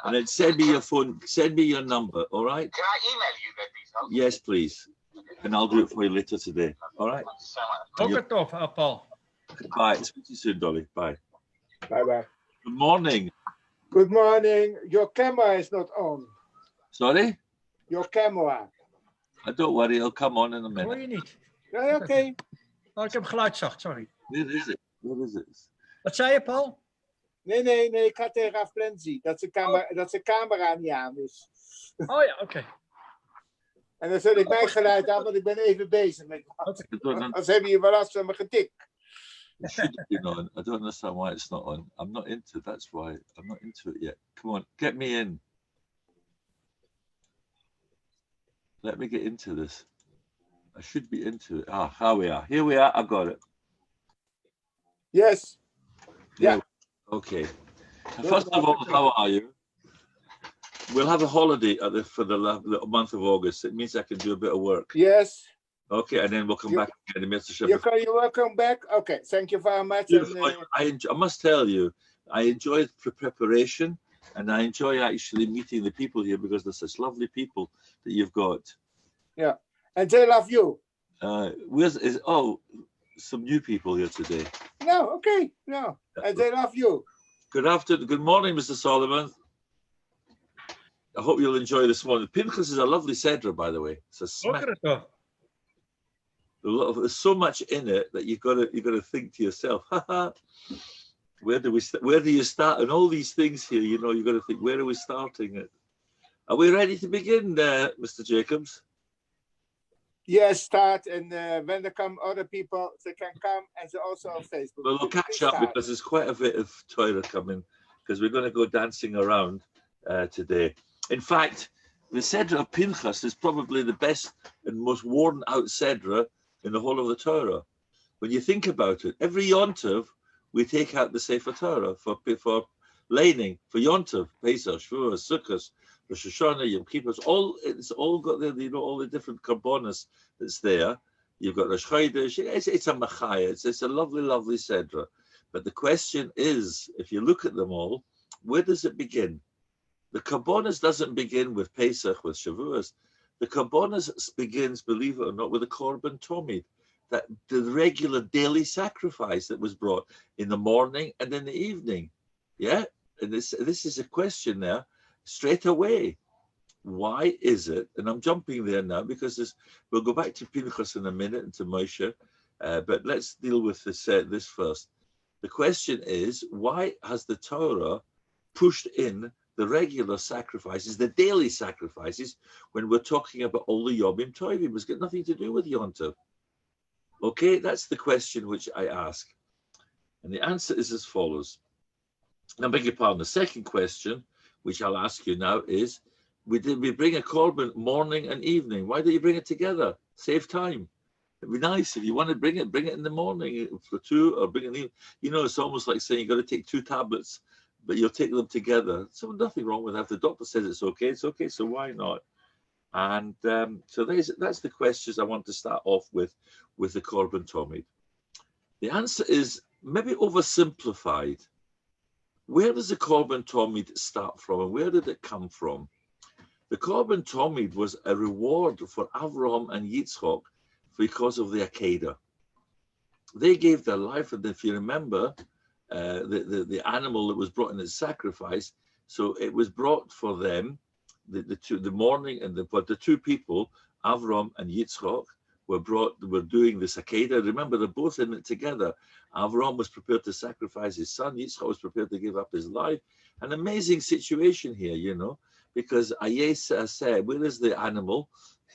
And then send me your phone, send me your number, all right? Can I email you the details? Yes, please. And I'll do it for you later today. All right? Paul. Bye. Speak to you soon, Dolly. Bye. Bye-bye. Good morning. Good morning. Your camera is not on. Sorry? Your camera. Don't worry, it'll come on in a Hoor minute. je niet? Nee, oké. Oh, ik heb geluid zacht, sorry. Where is it? Where is it? Wat zei je, Paul? Nee. Ik ga tegen Plancey dat zijn camera niet aan is. Oh ja, oké. En dan zet ik mijn geluid aan, want ik ben even bezig met Als heb je wel last van mijn getik. It should have been on. I don't understand why it's not on. I'm not into it. That's why. I'm not into it yet. Come on, get me in. Let me get into this. I should be into it. Ah, here we are. Here we are. I got it. Yes. Yeah. Okay. First of all, how are you? We'll have a holiday for the month of August. It means I can do a bit of work. Yes. Okay, and then we'll come back again. You're welcome back. Okay, thank you very much. I must tell you, I enjoy the preparation, and I enjoy actually meeting the people here because they're such lovely people that you've got. Yeah, and they love you. Some new people here today. No, okay, no, and they love you. Good morning, Mr. Solomon. I hope you'll enjoy this morning. Pinchas is a lovely Sedra, by the way. It's a smack. There's so much in it that you've got to think to yourself, where do you start? And all these things here, you've got to think, where are we starting it? Are we ready to begin, Mr. Jacobs? Yes, start. And when there come other people, they can come, and they're also on Facebook. Well, we'll catch up because there's quite a bit of Torah coming, because we're going to go dancing around today. In fact, the Sedra of Pinchas is probably the best and most worn out Sedra in the whole of the Torah. When you think about it, every Yom Tov, we take out the Sefer Torah for laning, for Yom Tov, Pesach, Shavuos, Sukkot, Rosh Hashanah, Yom Kippur. It's all got all the different carbonas that's there. You've got Rosh Chodesh. It's a machaya. It's a lovely, lovely Sedra. But the question is, if you look at them all, where does it begin? The carbonas doesn't begin with Pesach, with Shavuos. The carbonas begins, believe it or not, with the Korban Tomid, that the regular daily sacrifice that was brought in the morning and in the evening. Yeah, and this is a question there straight away. Why is it? And I'm jumping there now because we'll go back to Pinchas in a minute and to Moshe, but let's deal with this first. The question is, why has the Torah pushed in the regular sacrifices, the daily sacrifices, when we're talking about all the Yomim Tovim? It's got nothing to do with Yom Tov. Okay, that's the question which I ask. And the answer is as follows. Now, beg your pardon, the second question, which I'll ask you now, is, we bring a Korban morning and evening. Why don't you bring it together? Save time. It'd be nice if you want to bring it in the morning for two, or bring it in. It's almost like saying you've got to take two tablets, but you'll take them together. So nothing wrong with that. If the doctor says it's okay, so why not? And so that's the questions I want to start off with the Korban Tomid. The answer is maybe oversimplified. Where does the Korban Tomid start from, and where did it come from? The Korban Tomid was a reward for Avraham and Yitzchak because of the Akedah. They gave their life, and if you remember, the animal that was brought in as sacrifice, so it was brought for them, the morning, and but the two people, Avram and Yitzchak, were doing this Akedah. Remember, they're both in it together. Avram was prepared to sacrifice his son. Yitzchak was prepared to give up his life. An amazing situation here, because Ayes said, where is the animal?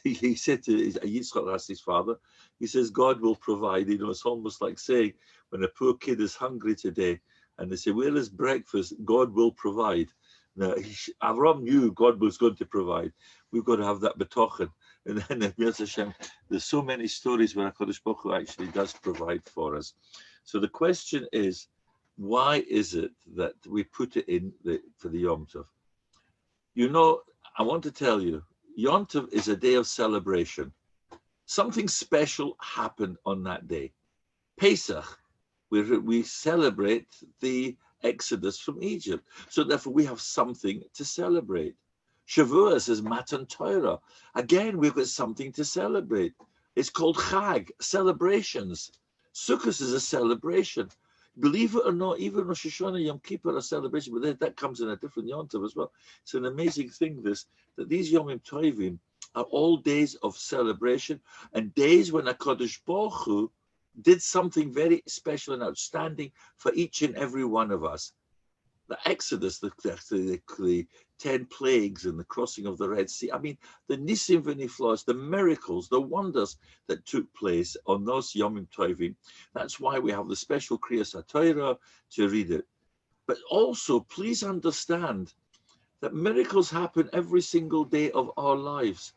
He said to Yitzchak, asked his father, he says, God will provide. It's almost like saying, when a poor kid is hungry today, and they say, where is breakfast? God will provide. Now, Avram knew God was going to provide. We've got to have that betochen. And then, Hashem, there's so many stories where HaKadosh Baruch Hu actually does provide for us. So the question is, why is it that we put it in for the Yom Tov? I want to tell you, Yom Tov is a day of celebration. Something special happened on that day. Pesach, we celebrate the exodus from Egypt. So therefore, we have something to celebrate. Shavuos is Matan Torah. Again, we've got something to celebrate. It's called Chag, celebrations. Sukkot is a celebration. Believe it or not, even Rosh Hashanah, Yom Kippur are a celebration, but that comes in a different Yom Tov as well. It's an amazing thing, that these Yomim Tovim are all days of celebration and days when HaKadosh Baruch Hu did something very special and outstanding for each and every one of us. The Exodus, the 10 plagues and the crossing of the Red Sea. I mean, the Nisim v'Niflos, the miracles, the wonders that took place on those Yomim Tovim. That's why we have the special Kriyas HaTorah to read it. But also, please understand that miracles happen every single day of our lives.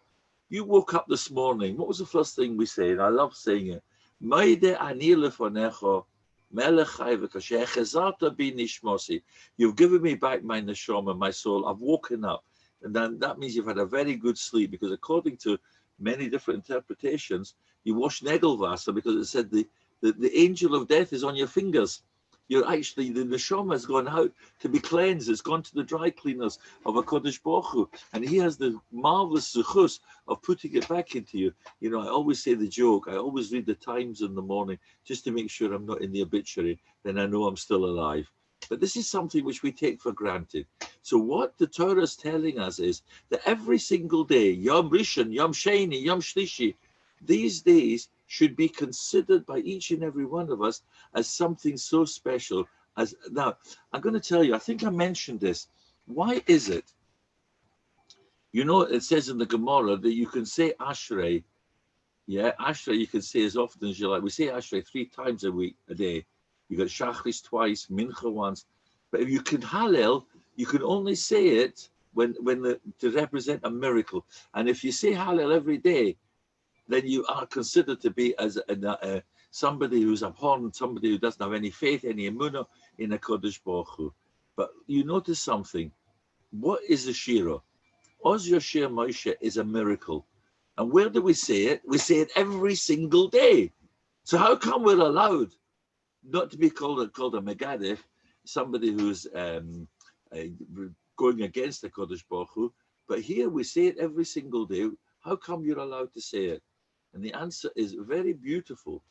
You woke up this morning. What was the first thing we say? And I love saying it. Maide ani lefonecho. You've given me back my neshama, my soul. I've woken up. And then that means you've had a very good sleep, because according to many different interpretations, you wash Negelwasser because it said the angel of death is on your fingers. You're actually, the neshama has gone out to be cleansed. It's gone to the dry cleaners of HaKadosh Baruch Hu, and he has the marvelous zuchus of putting it back into you. You know, I always say the joke, I always read the Times in the morning just to make sure I'm not in the obituary, then I know I'm still alive. But this is something which we take for granted. So what the Torah is telling us is that every single day, Yom Rishon, Yom Sheni, Yom Shlishi, these days should be considered by each and every one of us as something so special. As now, I'm going to tell you, I think I mentioned this. Why is it? You know, it says in the Gemara that you can say Ashrei. Yeah, Ashrei you can say as often as you like. We say Ashrei 3 times a day. You got Shachris twice, Mincha once. But if you can Hallel, you can only say it to represent a miracle. And if you say Hallel every day, then you are considered to be as somebody who's abhorrent, somebody who doesn't have any faith, any emunah in a Kodesh Baruch Hu. But you notice something. What is a shira? Oz Yoshir Moshe is a miracle. And where do we say it? We say it every single day. So how come we're allowed not to be called a Megadef, somebody who's going against the Kodesh Baruch Hu, but here we say it every single day? How come you're allowed to say it? And the answer is very beautiful.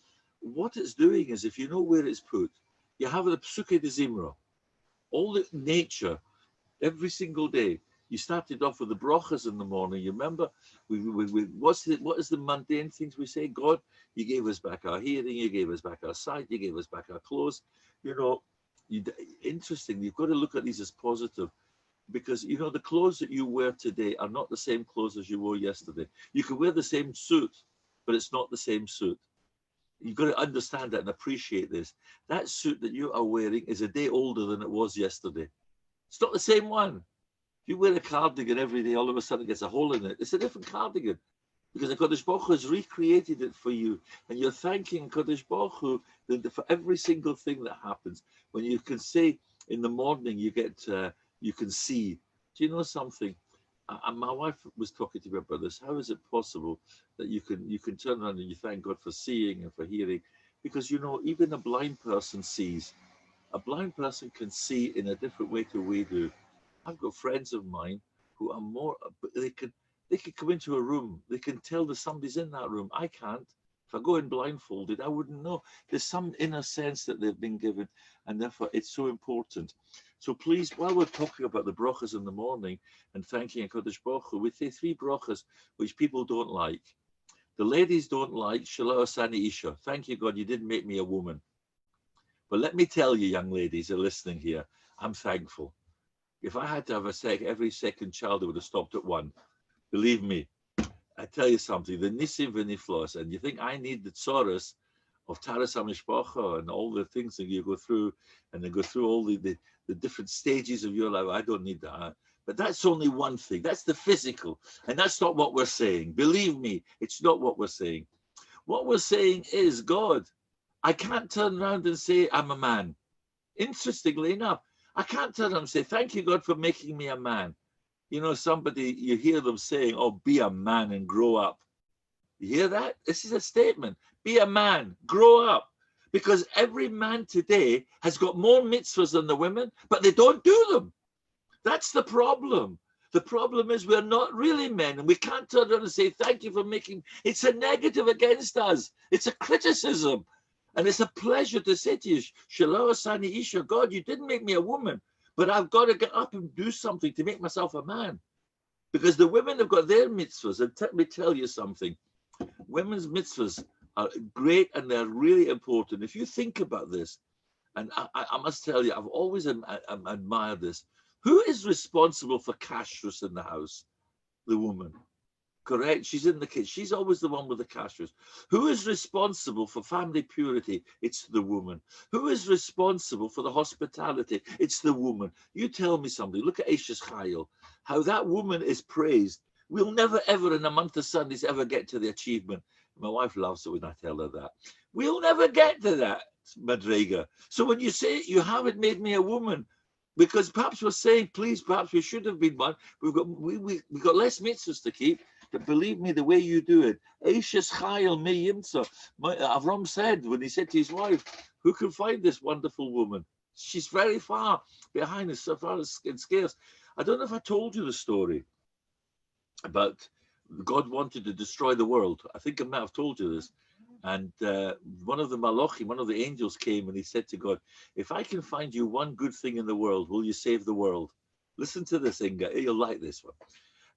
What it's doing is, if you know where it's put, you have the Psuke de Zimra, all the nature, every single day. You started off with the brachas in the morning. You remember, what is the mundane things we say? God, you gave us back our hearing, you gave us back our sight, you gave us back our clothes. You know, interesting. You've got to look at these as positive. Because, you know, the clothes that you wear today are not the same clothes as you wore yesterday. You can wear the same suit, but it's not the same suit. You've got to understand that and appreciate this. That suit that you are wearing is a day older than it was yesterday. It's not the same one. If you wear a cardigan every day, all of a sudden it gets a hole in it. It's a different cardigan, because the Kodesh Baruch Hu has recreated it for you. And you're thanking Kodesh Baruch Hu for every single thing that happens. When you can say in the morning, you can see. Do you know something? My wife was talking to me about this. How is it possible that you can turn around and you thank God for seeing and for hearing? Because, you know, even a blind person sees. A blind person can see in a different way to we do. I've got friends of mine who are more, they can come into a room. They can tell that somebody's in that room. I can't. If I go in blindfolded, I wouldn't know. There's some inner sense that they've been given, and therefore it's so important. So please, while we're talking about the brachas in the morning and thanking HaKadosh Baruch Hu, we say 3 brachas which people don't like. The ladies don't like Shalom Asani Isha. Thank you, God, you didn't make me a woman. But let me tell you, young ladies who are listening here, I'm thankful. If I had to have every second child, it would have stopped at 1. Believe me, I tell you something, the Nisim v'Niflos, and you think I need the tzoros of Taras HaMishpacha and all the things that you go through, and then go through all the different stages of your life. I don't need that. But that's only one thing. That's the physical. And that's not what we're saying. Believe me, it's not what we're saying. What we're saying is, God, I can't turn around and say I'm a man. Interestingly enough, I can't turn around and say, thank you, God, for making me a man. You know, somebody, you hear them saying, oh, be a man and grow up. You hear that? This is a statement. Be a man, grow up. Because every man today has got more mitzvahs than the women, but they don't do them. That's the problem. The problem is we're not really men, and we can't turn around and say, thank you for making, it's a negative against us. It's a criticism. And it's a pleasure to say to you, Shalom Asani Isha, God, you didn't make me a woman, but I've got to get up and do something to make myself a man. Because the women have got their mitzvahs. And let me tell you something. Women's mitzvahs are great and they're really important. If you think about this, and I must tell you, I've always admired this. Who is responsible for kashrus in the house? The woman. Correct? She's in the kitchen. She's always the one with the kashrus. Who is responsible for family purity? It's the woman. Who is responsible for the hospitality? It's the woman. You tell me something. Look at Eishes Chayil. How that woman is praised. We'll never, ever in a month of Sundays ever get to the achievement. My wife loves it when I tell her that. We'll never get to that, Madrega. So when you say you haven't made me a woman, because perhaps we're saying, please, perhaps we should have been one. We've got less mitzvahs to keep. But believe me, the way you do it, Eishes Chayil me yimtza. Avram said when he said to his wife, "Who can find this wonderful woman? She's very far behind us, so far as scarce." I don't know if I told you the story about God wanted to destroy the world. I think I might have told you this. And one of the malachim, one of the angels came and he said to God, if I can find you one good thing in the world, will you save the world? Listen to this, Inga. You'll like this one.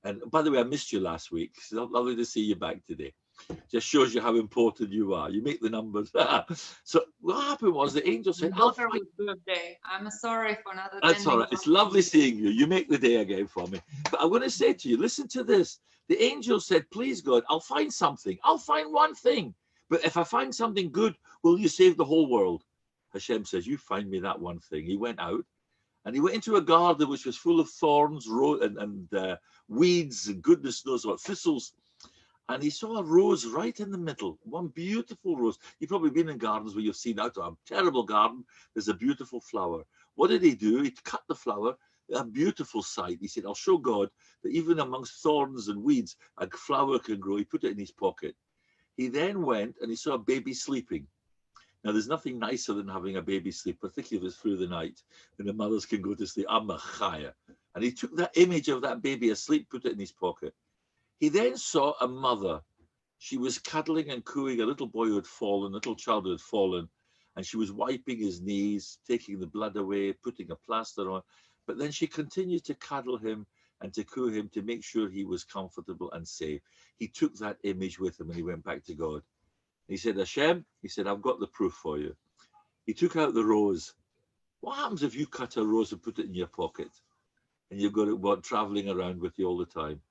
And by the way, I missed you last week. It's lovely to see you back today. Just shows you how important you are. You make the numbers. So what happened was the angel said, birthday. I'm sorry for not attending. That's all right. It's lovely seeing you. You make the day again for me. But I'm going to say to you, listen to this. The angel said, please, God, I'll find something. I'll find one thing. But if I find something good, will you save the whole world? Hashem says, you find me that one thing. He went out and he went into a garden which was full of thorns and weeds and goodness knows what, thistles. And he saw a rose right in the middle, one beautiful rose. You've probably been in gardens where you've seen out of a terrible garden, there's a beautiful flower. What did he do? He cut the flower, a beautiful sight. He said, I'll show God that even amongst thorns and weeds, a flower can grow. He put it in his pocket. He then went and he saw a baby sleeping. Now, there's nothing nicer than having a baby sleep, particularly if it's through the night, and the mothers can go to sleep. I'm a chaya. And he took that image of that baby asleep, put it in his pocket. He then saw a mother. She was cuddling and cooing a little boy who had fallen, a little child who had fallen, and she was wiping his knees, taking the blood away, putting a plaster on. But then she continued to cuddle him and to coo him to make sure he was comfortable and safe. He took that image with him and he went back to God. He said, Hashem, he said, I've got the proof for you. He took out the rose. What happens if you cut a rose and put it in your pocket and you've got it traveling around with you all the time?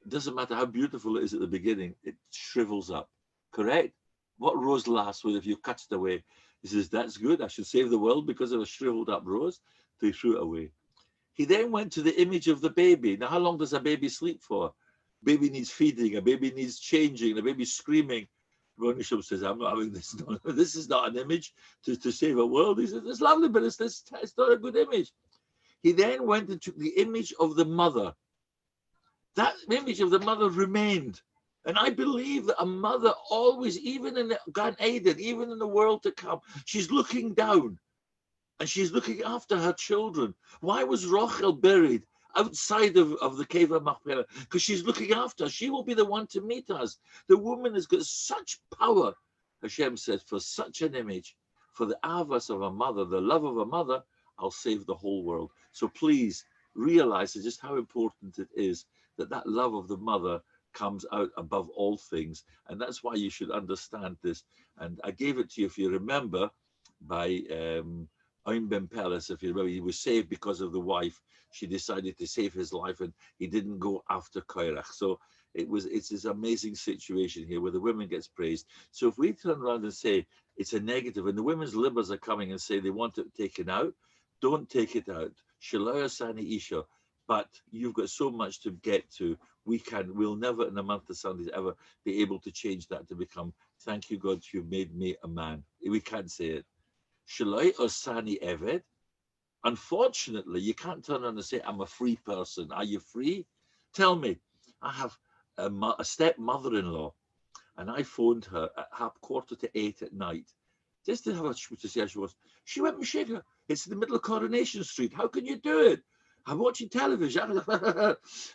It doesn't matter how beautiful it is at the beginning, it shrivels up, correct? What rose lasts with if you cut it away? He says, that's good. I should save the world because of a shriveled up rose. So he threw it away. He then went to the image of the baby. Now, how long does a baby sleep for? Baby needs feeding, a baby needs changing, a baby screaming. Ronisham says, I'm not having this. This is not an image to save a world. He says, it's lovely, but it's not a good image. He then went and took the image of the mother. That image of the mother remained. And I believe that a mother always, even in the Gan Eden, even in the world to come, she's looking down and she's looking after her children. Why was Rachel buried outside of the cave of Machpelah? Because she's looking after us. She will be the one to meet us. The woman has got such power, Hashem says, for such an image, for the avas of a mother, the love of a mother, I'll save the whole world. So please realize just how important it is that love of the mother comes out above all things. And that's why you should understand this. And I gave it to you, if you remember, by Oim Ben Peles, if you remember, he was saved because of the wife. She decided to save his life and he didn't go after Kairach. So it's this amazing situation here where the women gets praised. So if we turn around and say it's a negative and the women's libers are coming and say they want it taken out, don't take it out. Shalaya Sani Isha. But you've got so much to get to. We'll never in a month of Sundays ever be able to change that to become, thank you, God, you've made me a man. We can't say it. Shalai Osani Eved. Unfortunately, you can't turn around and say, I'm a free person. Are you free? Tell me. I have a stepmother-in-law, and I phoned her at 7:45 at night, Just to have a to see how she was. She went Meshiga. It's in the middle of Coronation Street. How can you do it? I'm watching television.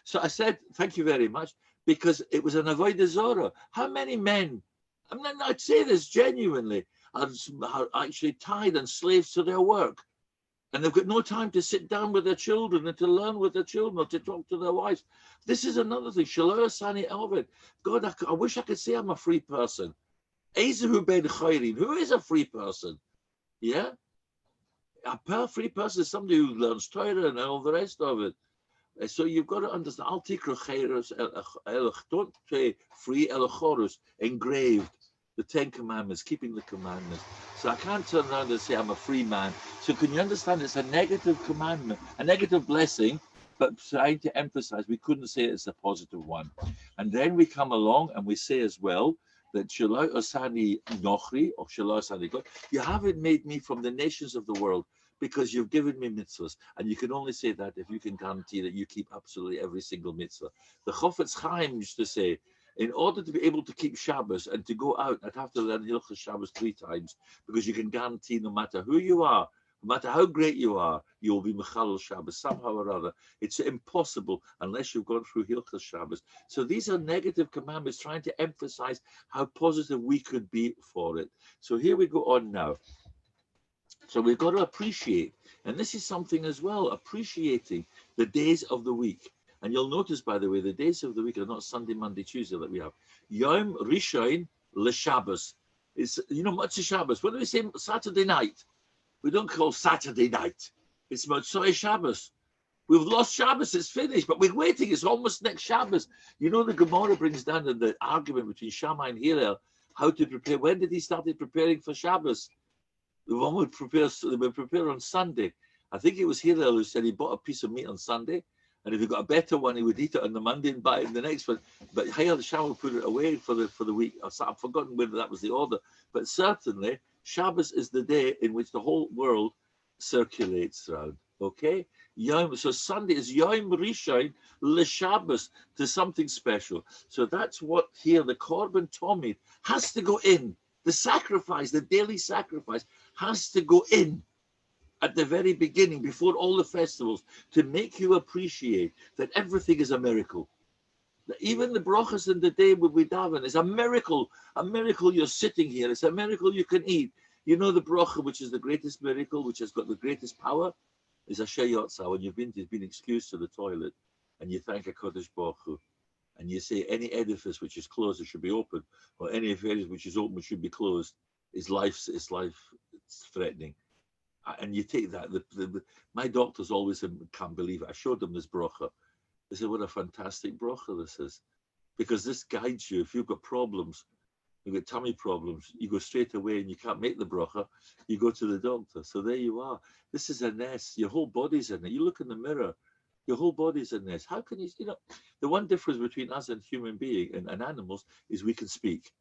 So I said, thank you very much, because it was an avodah zorah. How many men, I'd say this genuinely, are actually tied and slaves to their work? And they've got no time to sit down with their children and to learn with their children or to talk to their wives. This is another thing. Shalom Sani Elvid. God, I wish I could say I'm a free person. Ezehu ben Chayrin. Who is a free person? Yeah? A free person is somebody who learns Torah and all the rest of it. So you've got to understand. Al tikru chayros, don't say free elachorus, engraved. The 10 Commandments, keeping the commandments. So I can't turn around and say I'm a free man. So can you understand it's a negative commandment, a negative blessing, but trying to emphasize we couldn't say it's a positive one. And then we come along and we say as well that Shalai Osani Nochri or Shalai Osani God, you haven't made me from the nations of the world because you've given me mitzvahs. And you can only say that if you can guarantee that you keep absolutely every single mitzvah. The Chofetz Chaim used to say, in order to be able to keep Shabbos and to go out, I'd have to learn Hilchos Shabbos 3 times, because you can guarantee no matter who you are, no matter how great you are, you will be Mechalel Shabbos somehow or other. It's impossible unless you've gone through Hilchos Shabbos. So these are negative commandments trying to emphasize how positive we could be for it. So here we go on now. So we've got to appreciate, and this is something as well, appreciating the days of the week. And you'll notice, by the way, the days of the week are not Sunday, Monday, Tuesday that we have. Yom Rishon LeShabbos. It's, Motzei Shabbos. When do we say Saturday night? We don't call Saturday night. It's Motzei Shabbos. We've lost Shabbos, it's finished, but we're waiting. It's almost next Shabbos. The Gemara brings down in the argument between Shammai and Hillel how to prepare. When did he start preparing for Shabbos? The one would prepare on Sunday. I think it was Hillel who said he bought a piece of meat on Sunday. And if he got a better one, he would eat it on the Monday and buy it in the next one. But Hayal Shammai put it away for the week. I've forgotten whether that was the order. But certainly, Shabbos is the day in which the whole world circulates around. Okay? So Sunday is Yom Rishon LeShabbos, to something special. So that's what here the Korban Tomid has to go in. The sacrifice, the daily sacrifice, has to go in at the very beginning, before all the festivals, to make you appreciate that everything is a miracle. That even the brachas in the day when we daven is a miracle you're sitting here. It's a miracle you can eat. The bracha, which is the greatest miracle, which has got the greatest power, is Asher Yotzah, when you've been excused to the toilet, and you thank HaKadosh Baruch Hu, and you say any edifice which is closed, it should be open, or any edifice which is open, it should be closed, is life threatening. And you take that. My doctors always can't believe it. I showed them this bracha. They said, what a fantastic bracha this is. Because this guides you. If you've got problems, you've got tummy problems, you go straight away and you can't make the bracha, you go to the doctor. So there you are. This is a nest. Your whole body's in it. You look in the mirror, your whole body's in this. How can you, the one difference between us and human being and animals is we can speak.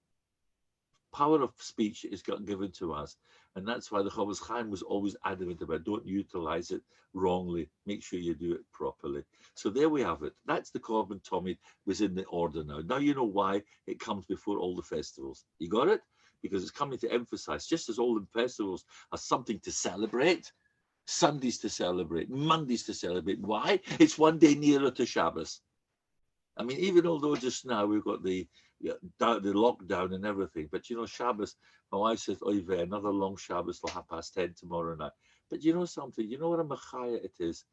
Power of speech is given to us, and that's why the Chofetz Chaim was always adamant about don't utilize it wrongly. Make sure you do it properly. So there we have it. That's the Korban Tomid was in the order now. Now you know why it comes before all the festivals. You got it? Because it's coming to emphasize, just as all the festivals are something to celebrate, Sundays to celebrate, Mondays to celebrate. Why? It's one day nearer to Shabbos. I mean, even although just now we've got the lockdown and everything, but Shabbos, my wife says, oy vey, another long Shabbos till 10:30 tomorrow night. But something, what a machaya it is.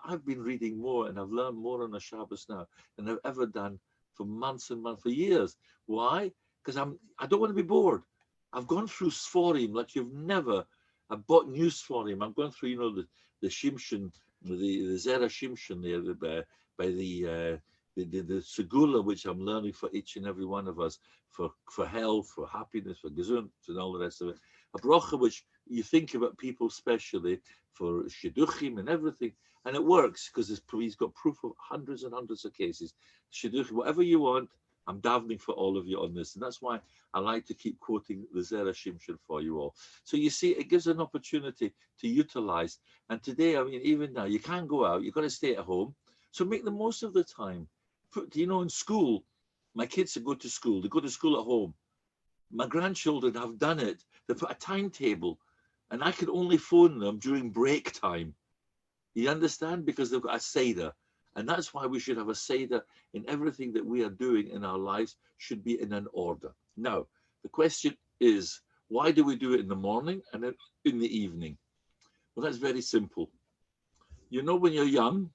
I've been reading more and I've learned more on a Shabbos now than I've ever done for months and months, for years. Why? Because I don't want to be bored. I've gone through Sforim like you've never. I bought new Sforim. I'm going through, the Shimshon, the Zera Shimshon there, by the segula, which I'm learning for each and every one of us, for health, for happiness, for gesund, and all the rest of it. A bracha which you think about people specially for shidduchim and everything, and it works because he's got proof of hundreds and hundreds of cases. Shidduchim, whatever you want, I'm davening for all of you on this, and that's why I like to keep quoting the Zera Shimshon for you all. So you see, it gives an opportunity to utilize. And today, I mean, even now, you can't go out, you've got to stay at home, so make the most of the time. In school, my kids go to school. They go to school at home. My grandchildren have done it. They put a timetable, and I could only phone them during break time. You understand? Because they've got a Seder. And that's why we should have a Seder in everything that we are doing in our lives should be in an order. Now, the question is, why do we do it in the morning and then in the evening? Well, that's very simple. You know, when you're young,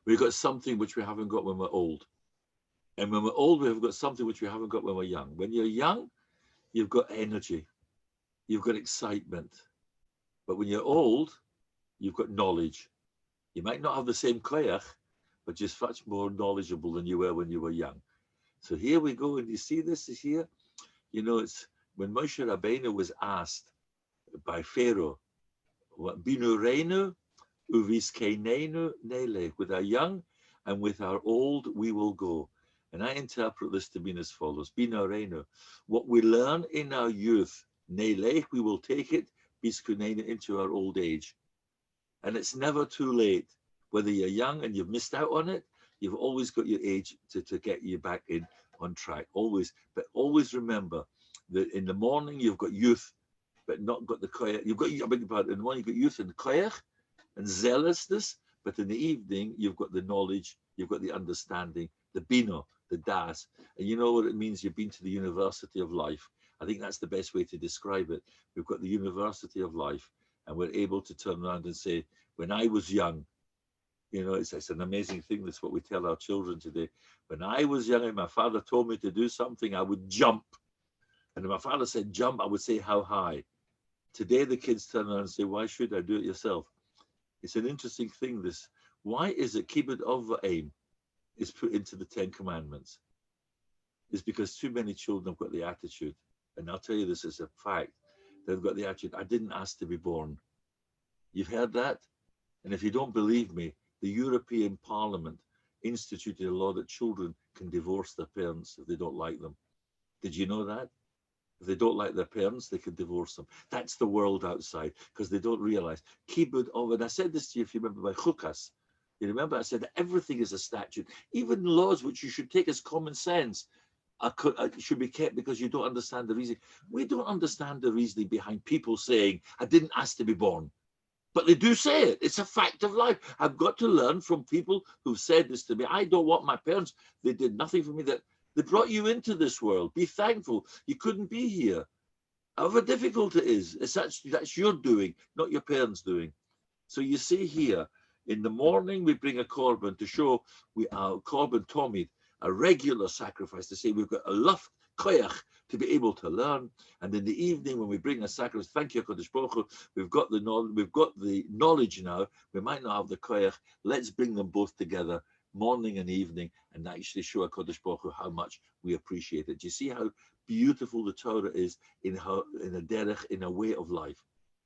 we've got something which we haven't got when we're old. And when we're old, we've got something which we haven't got when we're young. When you're young, you've got energy. You've got excitement. But when you're old, you've got knowledge. You might not have the same koyach, but just much more knowledgeable than you were when you were young. So here we go, and you see this is here. You know, it's when Moshe Rabbeinu was asked by Pharaoh, Binu Reinu, Uviskeinenu Nele, with our young and with our old we will go. And I interpret this to mean as follows: Binu Reinu, what we learn in our youth, Nele, we will take it, Biskuneinu, into our old age. And it's never too late. Whether you're young and you've missed out on it, you've always got your age to get you back in on track. Always. But always remember that in the morning you've got youth, but not got the koyach. You've got, I beg your pardon, in the morning you've got youth and koyach and zealousness, but in the evening you've got the knowledge, you've got the understanding, the bino, the das. And you know what it means? You've been to the University of Life. I think that's the best way to describe it. We've got the University of Life, and we're able to turn around and say, when I was young, you know, it's an amazing thing. That's what we tell our children today. When I was young and my father told me to do something, I would jump. And if my father said jump, I would say how high. Today, the kids turn around and say, why should I do it yourself? It's an interesting thing, this. Why is it kibbud over aim is put into the 10 Commandments? It's because too many children have got the attitude. And I'll tell you this as a fact. They've got the attitude, I didn't ask to be born. You've heard that? And if you don't believe me, the European Parliament instituted a law that children can divorce their parents if they don't like them. Did you know that? If they don't like their parents, they can divorce them. That's the world outside, because they don't realize. Kibbud of, and I said this to you if you remember by chukas. You remember I said that everything is a statute. Even laws which you should take as common sense should be kept because you don't understand the reason. We don't understand the reasoning behind people saying, I didn't ask to be born. But they do say it. It's a fact of life. I've got to learn from people who've said this to me. I don't want my parents. They did nothing for me. That they brought you into this world. Be thankful. You couldn't be here. However difficult it is, that's your doing, not your parents' doing. So you see here, in the morning we bring a korban to show we are korban tomid, a regular sacrifice to say we've got a luft koyach to be able to learn. And in the evening when we bring a sacrifice, thank you, Kodesh Baruch Hu, we've got the knowledge now. We might not have the koyach. Let's bring them both together, morning and evening, and actually show Kodesh Baruch Hu how much we appreciate it. Do you see how beautiful the Torah is in a derech, in a way of life?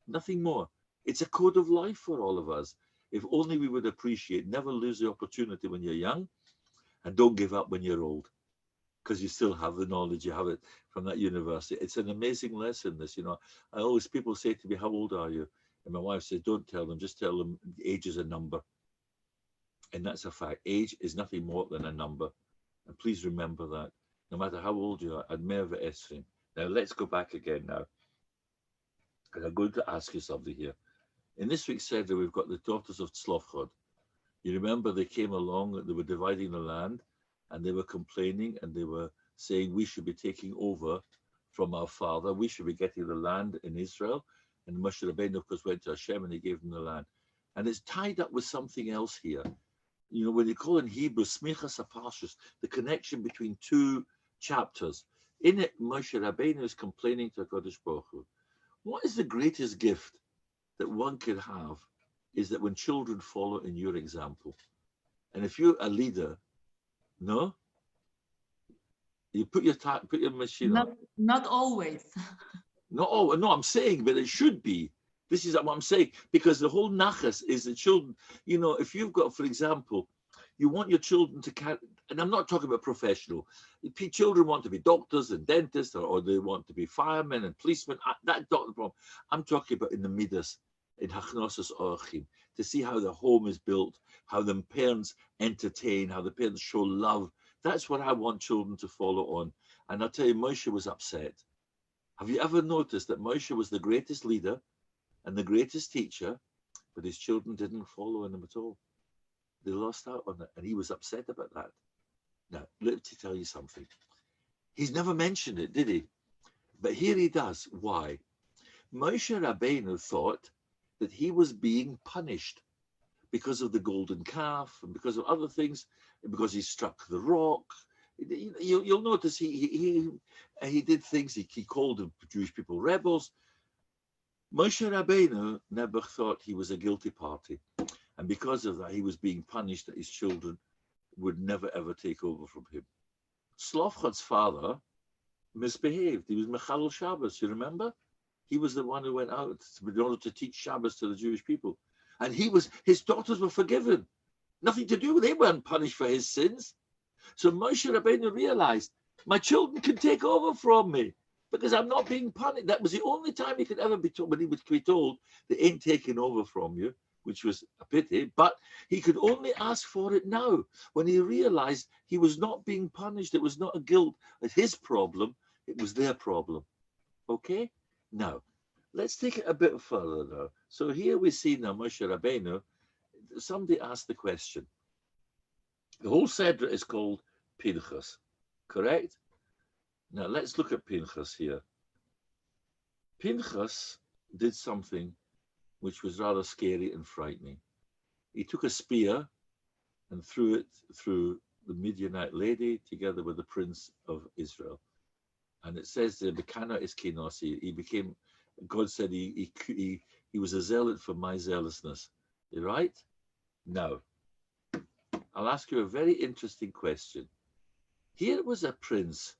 Nothing more. It's a code of life for all of us. If only we would appreciate, never lose the opportunity when you're young, and don't give up when you're old, because you still have the knowledge, you have it from that university. It's an amazing lesson, this, you know. People say to me, how old are you? And my wife says, don't tell them, just tell them age is a number. And that's a fact. Age is nothing more than a number. And please remember that, no matter how old you are, admer ve'esrim. Now let's go back again now. And I'm going to ask you something here. In this week's Seder, we've got the daughters of Tzlofchad. You remember they came along, they were dividing the land, and they were complaining, and they were saying we should be taking over from our father. We should be getting the land in Israel. And Moshe Rabbeinu, of course, went to Hashem and he gave them the land. And it's tied up with something else here. You know, when you call in Hebrew, smichas apashas, the connection between two chapters. In it, Moshe Rabbeinu is complaining to HaKadosh Baruch Hu. What is the greatest gift that one could have is that when children follow in your example. And if you're a leader, no? You put your machine on. Not always. No, I'm saying, but it should be. This is what I'm saying, because the whole nachas is the children. You know, if you've got, for example, you want your children to carry, and I'm not talking about professional. Children want to be doctors and dentists, or they want to be firemen and policemen. That's not the problem. I'm talking about in the midas, in hachnosas orchim, to see how the home is built, how the parents entertain, how the parents show love. That's what I want children to follow on. And I'll tell you, Moshe was upset. Have you ever noticed that Moshe was the greatest leader and the greatest teacher, but his children didn't follow him at all? They lost out on it, and he was upset about that. Now, let me tell you something. He's never mentioned it, did he? But here he does. Why? Moshe Rabbeinu thought that he was being punished because of the golden calf and because of other things, because he struck the rock. You'll notice he did things. He called the Jewish people rebels. Moshe Rabbeinu never thought he was a guilty party, and because of that, he was being punished that his children would never ever take over from him. Slofchad's father misbehaved. He was Mechalel Shabbos. You remember? He was the one who went out in order to teach Shabbos to the Jewish people, and his daughters were forgiven. Nothing to do. They weren't punished for his sins. So Moshe Rabbeinu realized, my children can take over from me because I'm not being punished. That was the only time he could ever be told, but he would be told, they ain't taking over from you, which was a pity, but he could only ask for it now when he realized he was not being punished. It was not a guilt, his problem, it was their problem. Okay? Now, let's take it a bit further now. So here we see now Moshe Rabbeinu, somebody asked the question. The whole Sedra is called Pinchas, correct? Now let's look at Pinchas here. Pinchas did something which was rather scary and frightening. He took a spear and threw it through the Midianite lady together with the prince of Israel. And it says there, Bekana is Kinos. He became, God said he was a zealot for my zealousness. You right? Now, I'll ask you a very interesting question. Here was a prince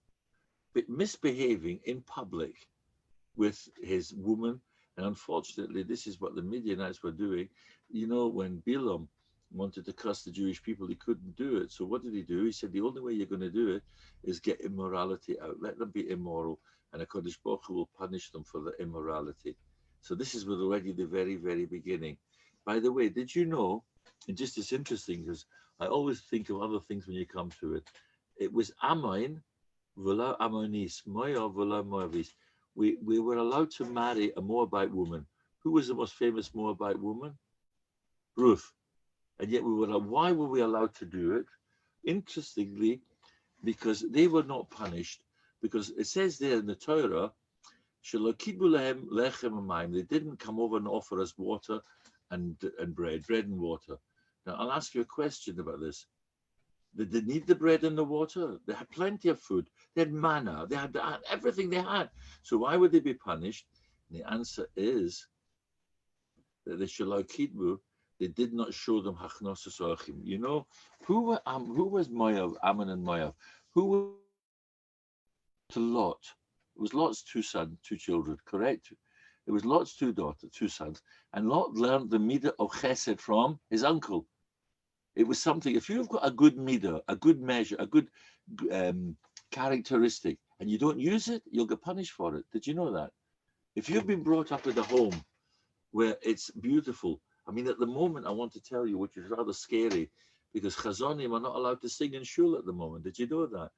misbehaving in public with his woman, and unfortunately, this is what the Midianites were doing. You know, when Balaam wanted to curse the Jewish people, he couldn't do it. So what did he do? He said, the only way you're going to do it is get immorality out. Let them be immoral, and HaKadosh Baruch Hu will punish them for the immorality. So this is already the very, very beginning. By the way, did you know, and just it's interesting because I always think of other things when you come to it. It was Ammon, v'lo Ammonis, Moab, v'lo Moavis. We were allowed to marry a Moabite woman. Who was the most famous Moabite woman? Ruth. And yet why were we allowed to do it? Interestingly, because they were not punished, because it says there in the Torah, they didn't come over and offer us water and bread and water. Now, I'll ask you a question about this. Did they need the bread and the water? They had plenty of food. They had manna. They had everything they had. So why would they be punished? And the answer is that they did not show them hachnosus orchim. You know, who was Moab, Ammon and Moab? Who was to Lot? It was Lot's two children, correct? It was Lot's two sons. And Lot learned the midah of chesed from his uncle. It was something, if you've got a good midah, a good measure, a good characteristic, and you don't use it, you'll get punished for it. Did you know that? If you've been brought up in a home where it's beautiful, I mean, at the moment, I want to tell you, which is rather scary, because Chazonim are not allowed to sing in shul at the moment. Did you know that?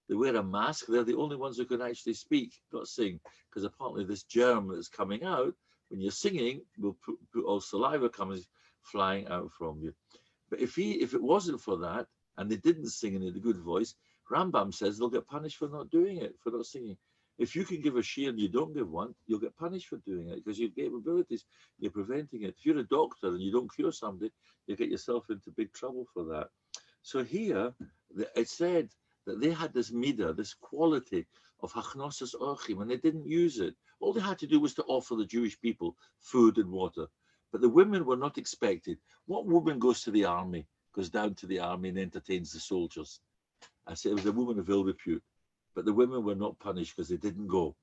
They wear a mask. They're the only ones who can actually speak, not sing, because apparently this germ that's coming out, when you're singing, will put all saliva comes flying out from you. But if it wasn't for that, and they didn't sing in a good voice, Rambam says they'll get punished for not doing it, for not singing. If you can give a shiur and you don't give one, you'll get punished for doing it because you've capabilities, you're preventing it. If you're a doctor and you don't cure somebody, you get yourself into big trouble for that. So here, it said that they had this midah, this quality of hachnosus orchim, and they didn't use it. All they had to do was to offer the Jewish people food and water. But the women were not expected. What woman goes to the army, goes down to the army and entertains the soldiers? I said it was a woman of ill repute. But the women were not punished because they didn't go.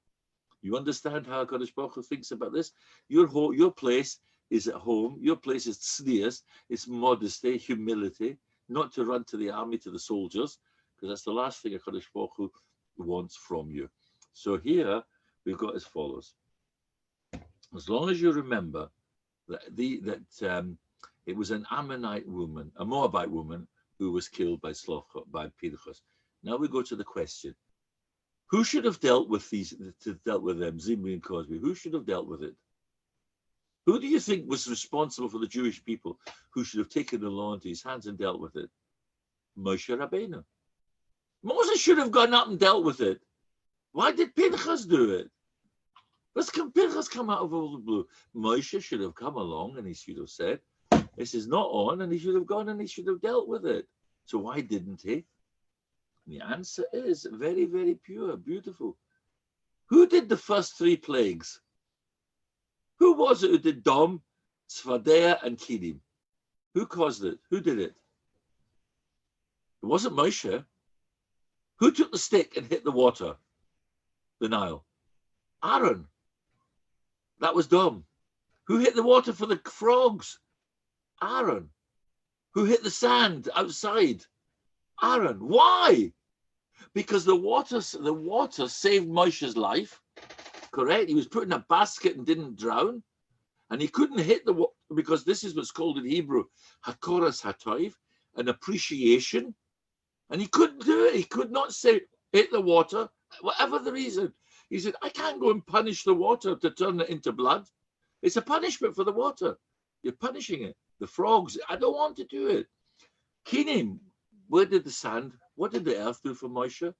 You understand how HaKadosh Baruch Hu thinks about this? Your place is at home. Your place is tznius. It's modesty, humility, not to run to the army, to the soldiers, because that's the last thing HaKadosh Baruch Hu wants from you. So here we've got as follows. As long as you remember that it was an Ammonite woman, a Moabite woman, who was killed by Pinchas. Now we go to the question. Who should have dealt with them, Zimri and Cosby? Who should have dealt with it? Who do you think was responsible for the Jewish people who should have taken the law into his hands and dealt with it? Moshe Rabbeinu. Moses should have gone up and dealt with it. Why did Pinchas do it? Pinchas come out of all the blue? Moshe should have come along and he should have said, this is not on, and he should have gone and he should have dealt with it. So why didn't he? The answer is very, very pure, beautiful. Who did the first 3 plagues? Who was it who did Dom, Tzfadea, and Kidim? Who caused it? Who did it? It wasn't Moshe. Who took the stick and hit the water? The Nile. Aaron. That was Dom. Who hit the water for the frogs? Aaron. Who hit the sand outside? Aaron. Why? Because the water saved Moshe's life. Correct? He was put in a basket and didn't drown. And he couldn't hit the water because this is what's called in Hebrew hakoras hatoiv, an appreciation. And he couldn't do it. He could not say hit the water, whatever the reason. He said, I can't go and punish the water to turn it into blood. It's a punishment for the water. You're punishing it. The frogs, I don't want to do it. Kinim, where did the sand, what did the earth do for Moshe?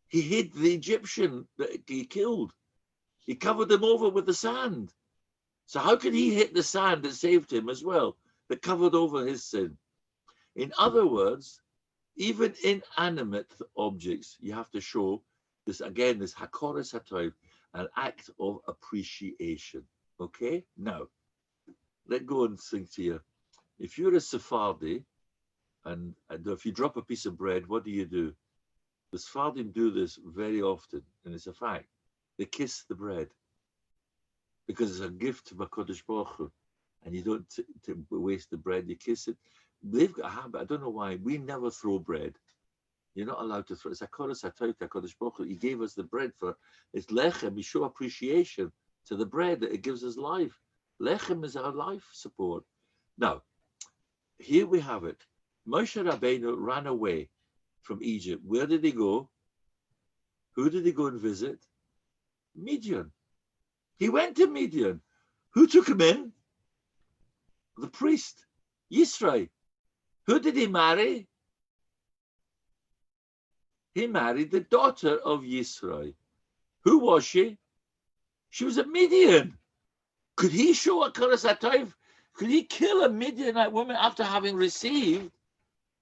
He hid the Egyptian that he killed. He covered him over with the sand. So how could he hit the sand that saved him as well, that covered over his sin? In other words, even inanimate objects, you have to show this, again, this hakoras hatoiv, an act of appreciation. Okay? Now, let's go and think to you. If you're a Sephardi, and if you drop a piece of bread, what do? The Sephardim do this very often, and it's a fact. They kiss the bread because it's a gift to HaKadosh Baruch Hu, and you don't waste the bread, you kiss it. They've got a habit, I don't know why, we never throw bread. You're not allowed to throw. It's HaKadosh Baruch Hu. He gave us the bread for, it's lechem, we show appreciation to the bread that it gives us life. Lechem is our life support. Now, here we have it. Moshe Rabbeinu ran away from Egypt. Where did he go? Who did he go and visit? Midian. He went to Midian. Who took him in? The priest, Yisrael. Who did he marry? He married the daughter of Yisrael. Who was she? She was a Midian. Could he show a hakoras hatoiv? Could he kill a Midianite woman after having received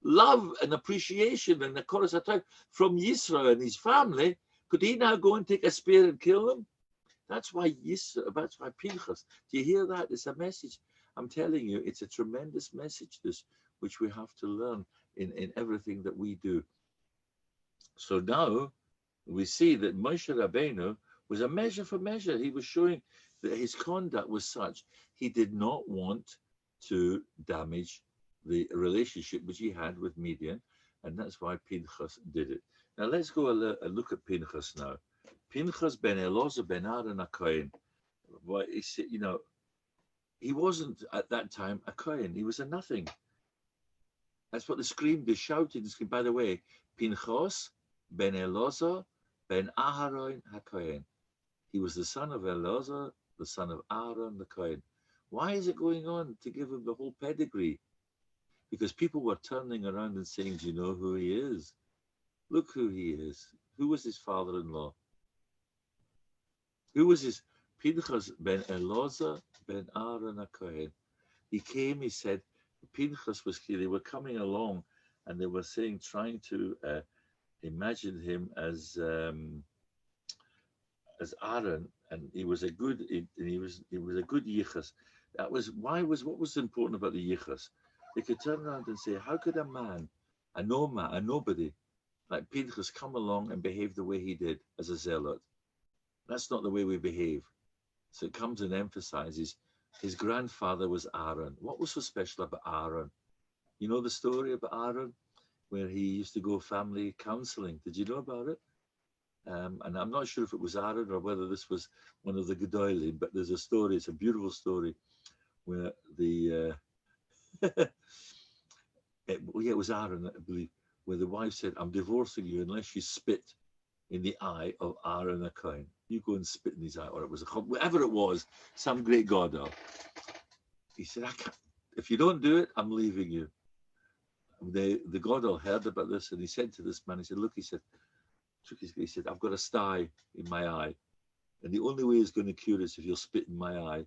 love and appreciation and the hakoras hatoiv from Yisrael and his family? Could he now go and take a spear and kill them? That's why Pinchas. Do you hear that? It's a message. I'm telling you, it's a tremendous message, this, which we have to learn in everything that we do. So now we see that Moshe Rabbeinu was a measure for measure. He was showing that his conduct was such. He did not want to damage the relationship which he had with Midian, and that's why Pinchas did it. Now let's go a look at Pinchas now. Pinchas ben Elazar ben Aaron a Kohen. Well, he wasn't at that time a Kohen. He was a nothing. That's what they shouted. By the way, Pinchas ben Elazar ben Aharon HaKohen. He was the son of Elazar, the son of Aaron the Kohen. Why is it going on to give him the whole pedigree? Because people were turning around and saying, do you know who he is? Look who he is. Who was his father-in-law? Who was his? Pinchas ben Elazar ben Aaron HaKohen. He came, he said, Pinchas was here. They were coming along and they were saying, trying to imagine him as Aaron, and he was a good yichus. What was important about the yichus? They could turn around and say, how could a man, a nobody like Pinchas come along and behave the way he did as a zealot? That's not the way we behave. So it comes and emphasizes his grandfather was Aaron. What was so special about Aaron? You know the story about Aaron, where he used to go family counseling. Did you know about it? And I'm not sure if it was Aaron or whether this was one of the Gedolim, but there's a story, it's a beautiful story, where it was Aaron, I believe, where the wife said, I'm divorcing you unless you spit in the eye of Aaron the Cohen. You go and spit in his eye, or it was whatever it was, some great god. He said, I can't. If you don't do it, I'm leaving you. The Godel heard about this, and he said to this man, he said, look, he said, I've got a sty in my eye, and the only way he's going to cure it is if you'll spit in my eye.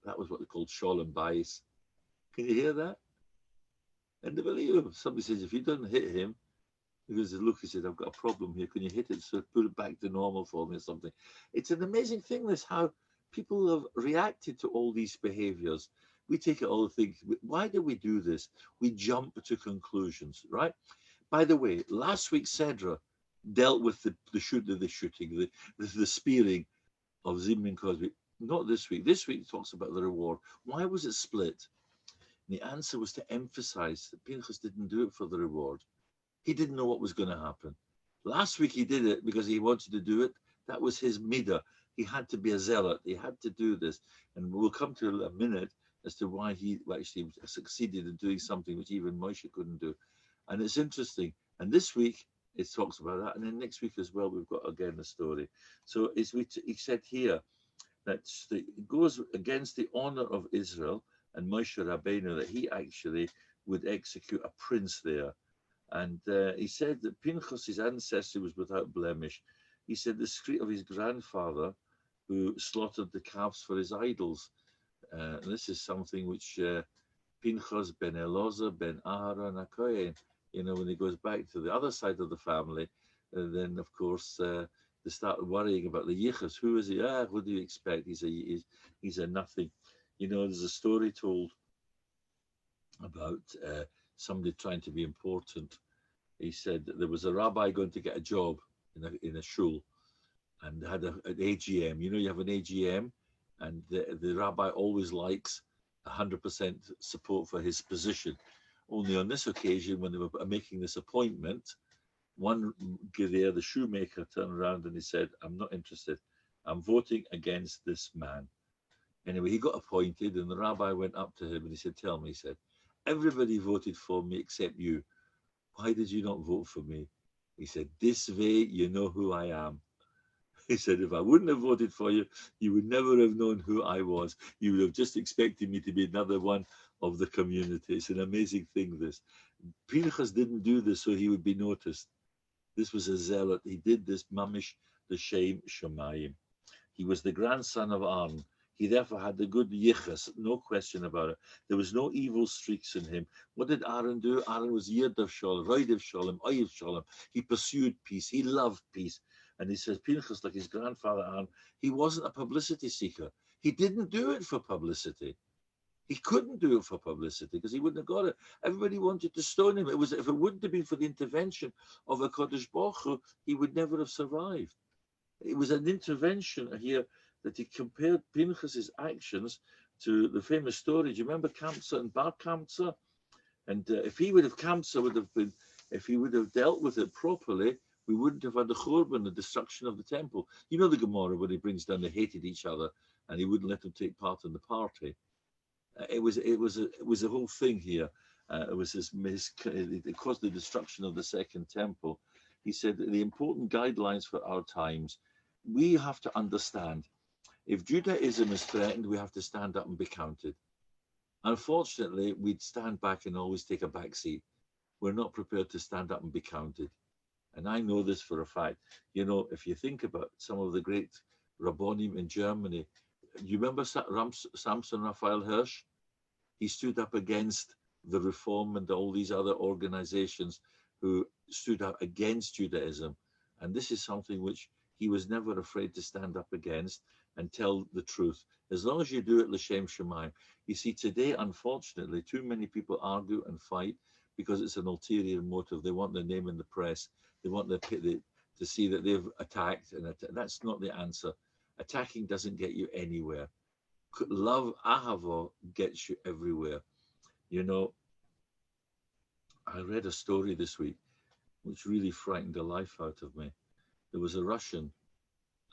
That was what they called sholem bayis. Can you hear that? And they believe him. Somebody says, if you don't hit him, he goes, look, he said, I've got a problem here. Can you hit it so put it back to normal for me or something? It's an amazing thing, this, how people have reacted to all these behaviors. We take it all and think, why do we do this? We jump to conclusions, right? By the way, last week's Sedra dealt with the shooting, the spearing of Zimri and Cosby. Not this week. This week talks about the reward. Why was it split? And the answer was to emphasize that Pinchas didn't do it for the reward. He didn't know what was going to happen. Last week he did it because he wanted to do it. That was his midah. He had to be a zealot. He had to do this. And we'll come to a minute as to why he actually succeeded in doing something which even Moshe couldn't do. And it's interesting. And this week it talks about that. And then next week as well, we've got again a story. So he said here that it goes against the honor of Israel and Moshe Rabbeinu that he actually would execute a prince there. And he said that Pinchas, his ancestry, was without blemish. He said the street of his grandfather, who slaughtered the calves for his idols. This is something which Pinchas ben Elazar ben Aaron HaKohen, when he goes back to the other side of the family, then of course they start worrying about the yichus. Who is he? What do you expect? He's a nothing. There's a story told about somebody trying to be important. He said that there was a rabbi going to get a job in a shul, and had an AGM. You have an AGM, and the rabbi always likes 100% support for his position. Only on this occasion, when they were making this appointment, one there, the shoemaker, turned around and he said, I'm not interested. I'm voting against this man. Anyway, he got appointed, and the rabbi went up to him and he said, tell me, he said, everybody voted for me except you. Why did you not vote for me? He said, this way you know who I am. He said, if I wouldn't have voted for you, you would never have known who I was. You would have just expected me to be another one of the community. It's an amazing thing, this. Pinchas didn't do this so he would be noticed. This was a zealot. He did this mamish l'shem shamayim. He was the grandson of Aaron. He therefore had the good yichas, no question about it. There was no evil streaks in him. What did Aaron do? Aaron was yirdav shalom, roidav shalom, oyev shalom. He pursued peace. He loved peace. And he says, Pinchas, like his grandfather Aaron, he wasn't a publicity seeker. He didn't do it for publicity. He couldn't do it for publicity because he wouldn't have got it. Everybody wanted to stone him. If it wouldn't have been for the intervention of a Kodesh Baruch Hu, he would never have survived. It was an intervention here that he compared Pinchas's actions to the famous story. Do you remember Kamsa and Bar Kamsa? And if he would have dealt with it properly, we wouldn't have had the Churban, the destruction of the temple. You know the Gemara where he brings down they hated each other and he wouldn't let them take part in the party. It was a whole thing here. It caused the destruction of the second temple. He said that the important guidelines for our times, we have to understand, if Judaism is threatened, we have to stand up and be counted. Unfortunately, we'd stand back and always take a back seat. We're not prepared to stand up and be counted. And I know this for a fact. If you think about some of the great Rabbonim in Germany, you remember Samson Raphael Hirsch? He stood up against the Reform and all these other organizations who stood up against Judaism. And this is something which he was never afraid to stand up against and tell the truth. As long as you do it l'shem shamayim. You see, today, unfortunately, too many people argue and fight because it's an ulterior motive. They want their name in the press. They want to see that they've attacked. And that's not the answer. Attacking doesn't get you anywhere. Love, ahava, gets you everywhere. I read a story this week which really frightened the life out of me. There was a Russian,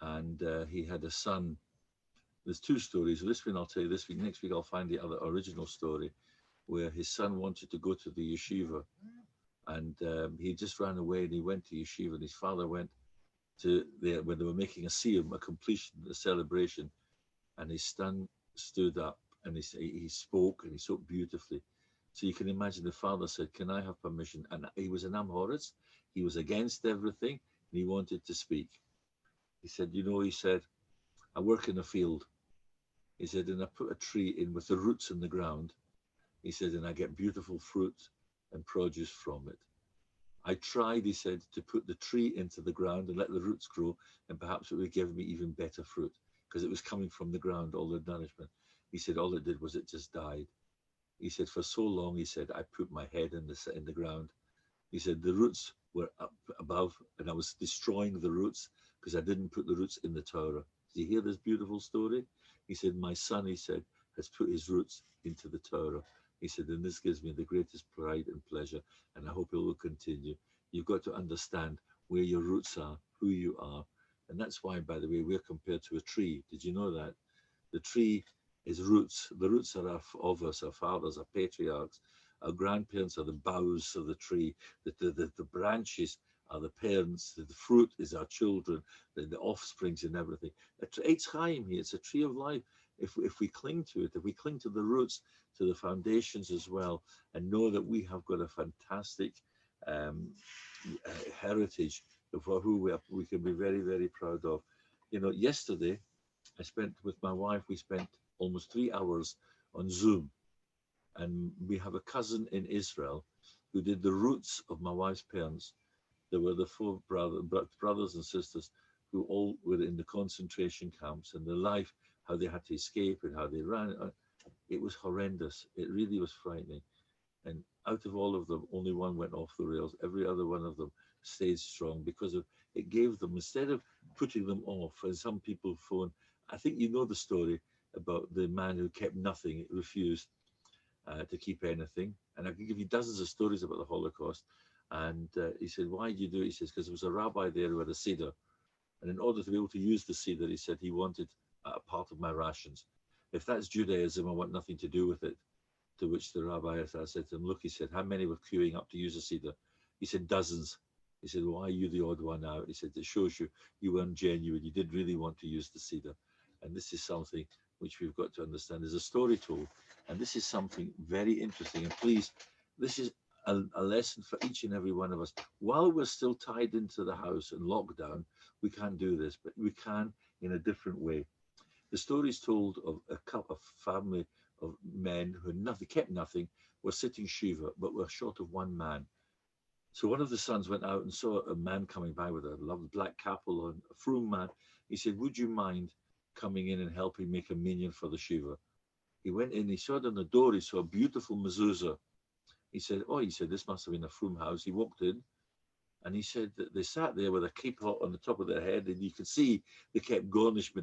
and he had a son. There's two stories. This one I'll tell you this week. Next week I'll find the other original story, where his son wanted to go to the yeshiva, And he just ran away and he went to yeshiva, and his father went to there when they were making a siyum, a completion, a celebration, and his son stood up and he spoke, and he spoke beautifully. So you can imagine the father said, "Can I have permission?" And he was an Amhoritz. He was against everything, and he wanted to speak. He said, he said, "I work in a field." He said, "And I put a tree in with the roots in the ground." He said, "And I get beautiful fruit and produce from it. I tried," he said, "to put the tree into the ground and let the roots grow, and perhaps it would give me even better fruit, because it was coming from the ground, all the nourishment." He said, "All it did was it just died." He said, "For so long," he said, "I put my head in the ground." He said, "The roots were up above, and I was destroying the roots because I didn't put the roots in the Torah." Do you hear this beautiful story? He said, "My son," he said, "has put his roots into the Torah." He said, "And this gives me the greatest pride and pleasure, and I hope it will continue." You've got to understand where your roots are, who you are. And that's why, by the way, we're compared to a tree. Did you know that? The tree is roots. The roots are of us, our fathers, our patriarchs. Our grandparents are the boughs of the tree. The branches are the parents. The fruit is our children, the offsprings and everything. Eitz Chaim here, it's a tree of life. If we cling to it, if we cling to the roots, to the foundations as well, and know that we have got a fantastic heritage for who we can be very, very proud of. Yesterday, I spent with my wife, we spent almost 3 hours on Zoom. And we have a cousin in Israel who did the roots of my wife's parents. There were the 4 brothers and sisters who all were in the concentration camps, and their life, how they had to escape and how they ran. It was horrendous. It really was frightening. And out of all of them, only one went off the rails. Every other one of them stayed strong because it gave them, instead of putting them off, and some people phone, I think you know the story about the man who kept nothing, refused to keep anything. And I can give you dozens of stories about the Holocaust. And he said, "Why did you do it?" He says, "Because there was a rabbi there who had a Seder. And in order to be able to use the Seder," he said, "he wanted a part of my rations. If that's Judaism, I want nothing to do with it." To which the rabbi said to him, "Look," he said, "how many were queuing up to use the Seder?" He said, "Dozens." He said, "Why are you the odd one out?" He said, "It shows you weren't genuine. You did really want to use the Seder." And this is something which we've got to understand. There's a story told, and this is something very interesting. And please, this is a lesson for each and every one of us. While we're still tied into the house and lockdown, we can't do this, but we can in a different way. The story is told of a family of men who had nothing, kept nothing, were sitting shiva, but were short of one man. So one of the sons went out and saw a man coming by with a lovely black cap on, a froom man. He said, "Would you mind coming in and helping make a minyan for the shiva?" He went in, he saw it on the door, he saw a beautiful mezuzah. He said, "This must have been a froom house." He walked in, and he said that they sat there with a kippah on the top of their head, and you could see they kept garnished.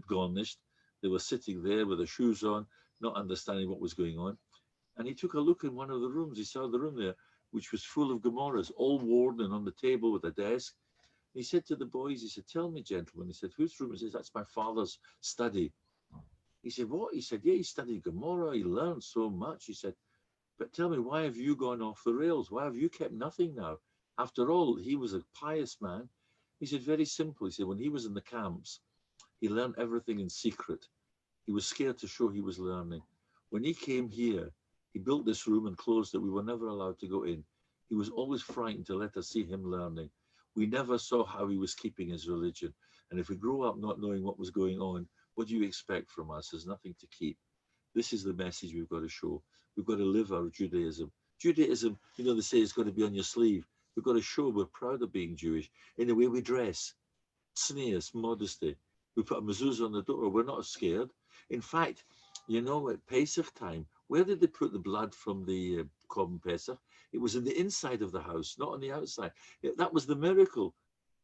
They were sitting there with their shoes on, not understanding what was going on. And he took a look in one of the rooms. He saw the room there, which was full of Gemaras, all worn and on the table with a desk. He said to the boys, he said, "Tell me, gentlemen," he said, "whose room is this?" "That's my father's study." He said, "What?" He said, "Yeah, he studied Gemara. He learned so much." He said, "But tell me, why have you gone off the rails? Why have you kept nothing now? After all, he was a pious man." He said, "Very simple." He said, "When he was in the camps, he learned everything in secret. He was scared to show he was learning. When he came here, he built this room and closed it. We were never allowed to go in. He was always frightened to let us see him learning. We never saw how he was keeping his religion. And if we grow up not knowing what was going on, what do you expect from us? There's nothing to keep." This is the message we've got to show. We've got to live our Judaism. Judaism, they say it's got to be on your sleeve. We've got to show we're proud of being Jewish in the way we dress. Tznius, modesty. We put a mezuzah on the door. We're not scared. In fact, at Pesach time, where did they put the blood from the Korban Pesach? It was in the inside of the house, not on the outside. That was the miracle.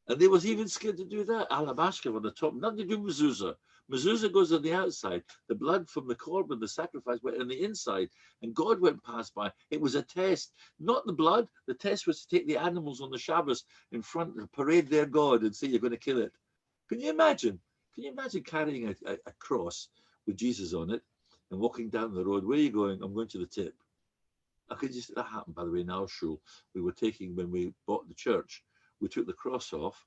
And they was even scared to do that. Alabashka on the top, nothing to do with mezuzah. Mezuzah goes on the outside. The blood from the korban, the sacrifice, went on the inside. And God went past by. It was a test, not the blood. The test was to take the animals on the Shabbos in front and parade their God and say, "You're going to kill it." Can you imagine? Can you imagine carrying a cross with Jesus on it and walking down the road? "Where are you going?" "I'm going to the tip." I could just, that happened, by the way, in our shul. We were taking, when we bought the church, we took the cross off,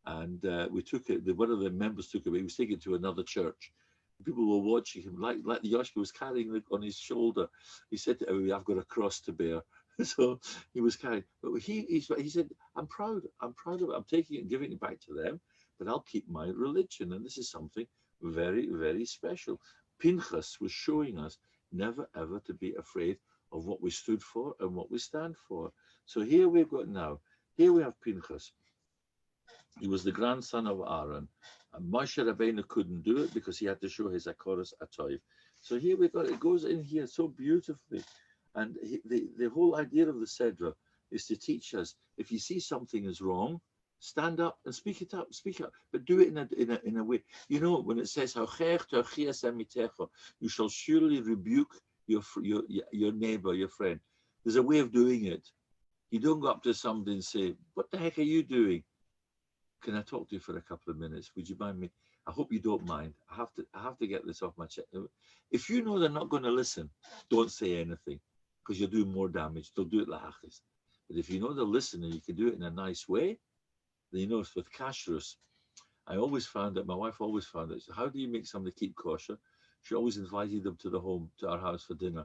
and we took it, one of the members took it, he was taking it to another church. People were watching him, like the Yoshua was carrying it on his shoulder. He said to everybody, I've got a cross to bear. So he was carrying, but he said, I'm proud of it. I'm taking it and giving it back to them, but I'll keep my religion. And this is something very, very special. Pinchas was showing us never ever to be afraid of what we stood for and what we stand for. So here we've got now, here we have Pinchas. He was the grandson of Aaron. And Moshe Rabbeinu couldn't do it because he had to show his Akoros Atoiv. So here we got, it goes in here so beautifully. And the whole idea of the Sedra is to teach us, if you see something is wrong, stand up and speak up, but do it in a way. You know, when it says, you shall surely rebuke your neighbor, your friend. There's a way of doing it. You don't go up to somebody and say, what the heck are you doing? Can I talk to you for a couple of minutes? Would you mind me? I hope you don't mind. I have to get this off my chest. If you know they're not going to listen, don't say anything, because you'll do more damage. They'll do it lahachis. But if you know they'll listen and you can do it in a nice way, then you know it's with kashrus. I always found that, my wife always found it. So how do you make somebody keep kosher? She always invited them to our house for dinner.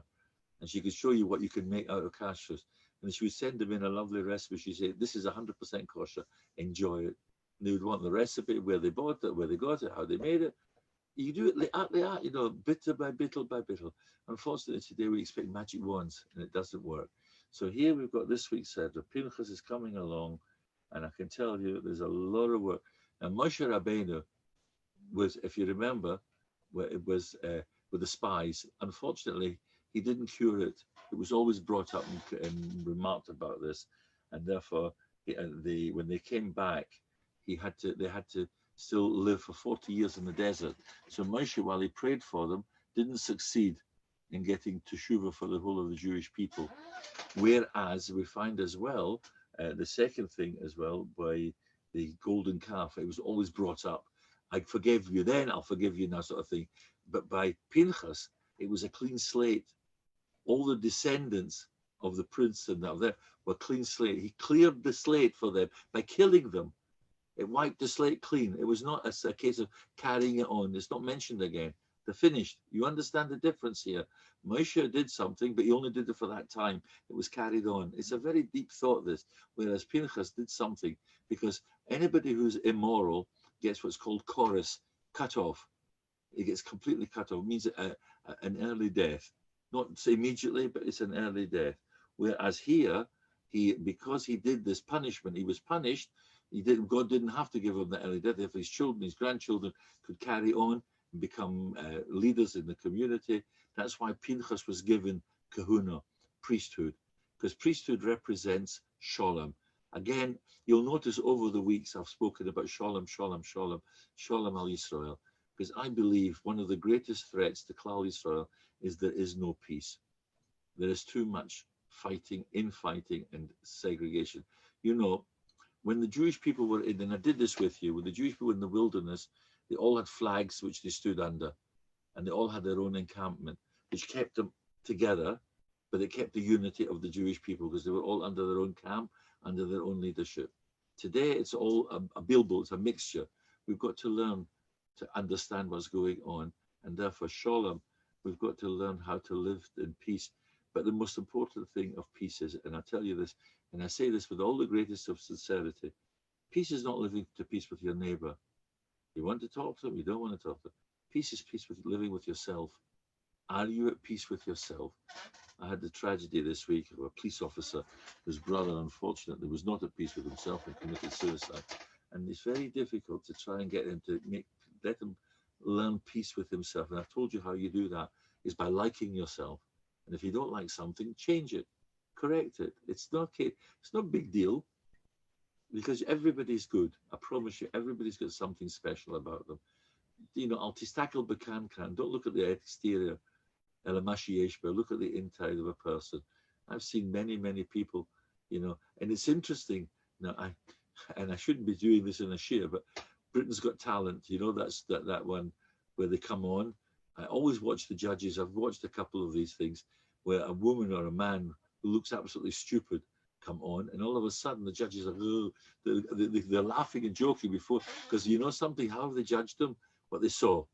And she could show you what you can make out of kashrus. And she would send them in a lovely recipe. She'd say, this is 100% kosher, enjoy it. And they would want the recipe, where they bought it, where they got it, how they made it. You do it li'at, you know, bittle by bittle by bittle. Unfortunately, today we expect magic wands, and it doesn't work. So here we've got this week's Seder. Pinchas is coming along, and I can tell you there's a lot of work. Now, Moshe Rabbeinu was, if you remember, it was with the spies. Unfortunately, he didn't cure it. It was always brought up and remarked about this, and therefore, when they came back, they had to still live for 40 years in the desert. So Moshe, while he prayed for them, didn't succeed in getting teshuvah for the whole of the Jewish people. Whereas we find as well, the second thing as well, by the golden calf, it was always brought up. I forgive you then, I'll forgive you now, sort of thing. But by Pinchas, it was a clean slate. All the descendants of the prince and that there were clean slate. He cleared the slate for them by killing them. It wiped the slate clean. It was not a case of carrying it on. It's not mentioned again. They're finished. You understand the difference here. Moshe did something, but he only did it for that time. It was carried on. It's a very deep thought, this. Whereas Pinchas did something, because anybody who's immoral gets what's called chorus, cut off. It gets completely cut off. It means an early death. Not immediately, but it's an early death. Whereas here, because he did this punishment, he was punished. God didn't have to give him the early death. If his children, his grandchildren could carry on and become leaders in the community, that's why Pinchas was given kahuna, priesthood, because priesthood represents shalom. Again, you'll notice over the weeks I've spoken about shalom, shalom, shalom, shalom al Yisrael, because I believe one of the greatest threats to Klal Yisrael is there is no peace. There is too much fighting, infighting, and segregation. You know, when the Jewish people were in, and I did this with you, when the Jewish people were in the wilderness, they all had flags which they stood under, and they all had their own encampment, which kept them together, but it kept the unity of the Jewish people because they were all under their own camp, under their own leadership. Today, it's all a bilbo, it's a mixture. We've got to learn to understand what's going on, and therefore, shalom, we've got to learn how to live in peace. But the most important thing of peace is, and I tell you this, and I say this with all the greatest of sincerity, peace is not living to peace with your neighbor. You want to talk to them, you don't want to talk to them. Peace is peace with living with yourself. Are you at peace with yourself? I had the tragedy this week of a police officer whose brother, unfortunately, was not at peace with himself and committed suicide. And it's very difficult to try and get him to let him learn peace with himself. And I've told you how you do that is by liking yourself. And if you don't like something, change it, correct it. It's not a big deal, because everybody's good. I promise you, everybody's got something special about them. You know, al tistakel bekan. Don't look at the exterior, look at the inside of a person. I've seen many, many people, you know, and it's interesting. Now, I shouldn't be doing this in a shir, but Britain's Got Talent, you know, that's that one where they come on. I always watch the judges. I've watched a couple of these things where a woman or a man who looks absolutely stupid come on, and all of a sudden the judges are, oh, they're laughing and joking before, because you know something, how have they judged them? What they saw.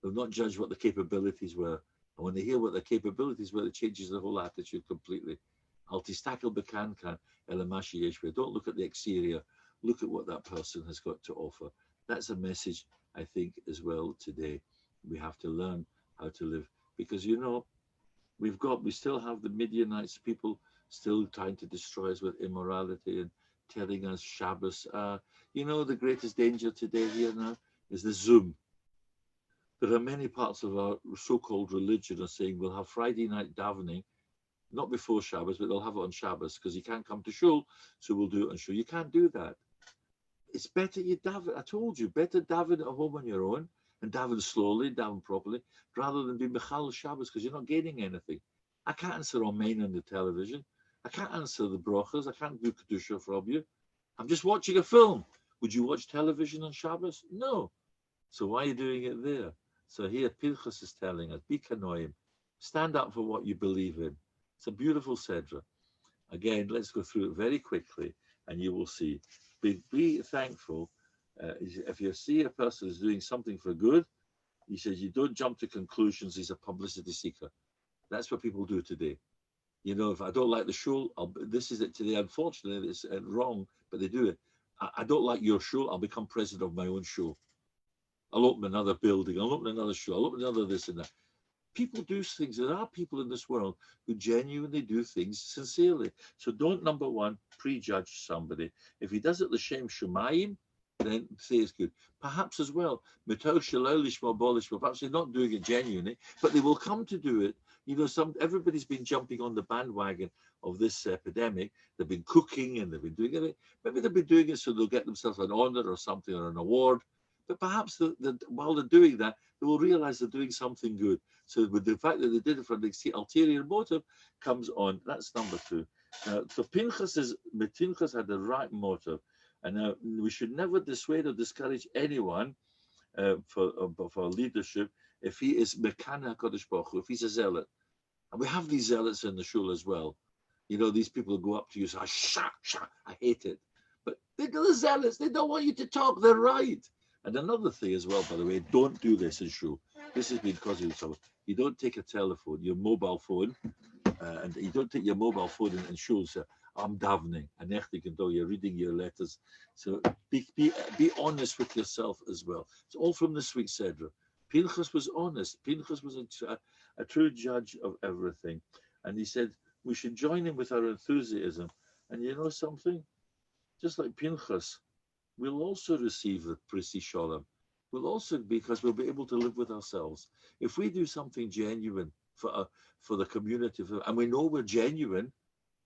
They've not judged what the capabilities were. And when they hear what the capabilities were, it changes the whole attitude completely. Don't look at the exterior. Look at what that person has got to offer. That's a message, I think, as well today. We have to learn how to live. Because, you know, we still have the Midianites, people still trying to destroy us with immorality and telling us Shabbos. You know, the greatest danger today here now is the Zoom. There are many parts of our so-called religion are saying we'll have Friday night davening, not before Shabbos, but they'll have it on Shabbos because you can't come to shul, so we'll do it on shul. You can't do that. It's better you daven. I told you, better daven at home on your own and daven slowly, daven properly, rather than be mechal Shabbos because you're not gaining anything. I can't answer Amen on the television. I can't answer the brachas. I can't do kedusha from you. I'm just watching a film. Would you watch television on Shabbos? No. So why are you doing it there? So here Pinchas is telling us, be kanoim, stand up for what you believe in. It's a beautiful sedra. Again, let's go through it very quickly and you will see. Be thankful. If you see a person is doing something for good, he says you don't jump to conclusions, he's a publicity seeker. That's what people do today. You know, if I don't like the shul, this is it today. Unfortunately, it's wrong, but they do it. I don't like your shul, I'll become president of my own shul. I'll open another building, I'll open another shul, I'll open another this and that. People do things. There are people in this world who genuinely do things sincerely. So don't, number one, prejudge somebody. If he does it l'shem shemayim, then say it's good. Perhaps as well, perhaps they're not doing it genuinely, but they will come to do it. You know, everybody's been jumping on the bandwagon of this epidemic. They've been cooking and they've been doing it. Maybe they've been doing it so they'll get themselves an honor or something or an award. But perhaps while they're doing that, they will realize they're doing something good. So with the fact that they did it for an ulterior motive comes on. That's number two. So Pinchas had the right motive. And we should never dissuade or discourage anyone for leadership if he is Mekana HaKadosh Baruch Hu, if he's a zealot. And we have these zealots in the shul as well. You know, these people go up to you and say, I hate it. But they're the zealots. They don't want you to talk. They're right. And another thing as well, by the way, don't do this in shul. This has been causing trouble. You don't take a telephone, your mobile phone, and you don't take your mobile phone in shul and say, I'm davening, and you're reading your letters. So be honest with yourself as well. It's all from this week's Sedra. Pinchas was honest. Pinchas was a true judge of everything. And he said, we should join him with our enthusiasm. And you know something? Just like Pinchas, we'll also receive the Prisi Shalom. We'll also, because we'll be able to live with ourselves. If we do something genuine for the community, and we know we're genuine,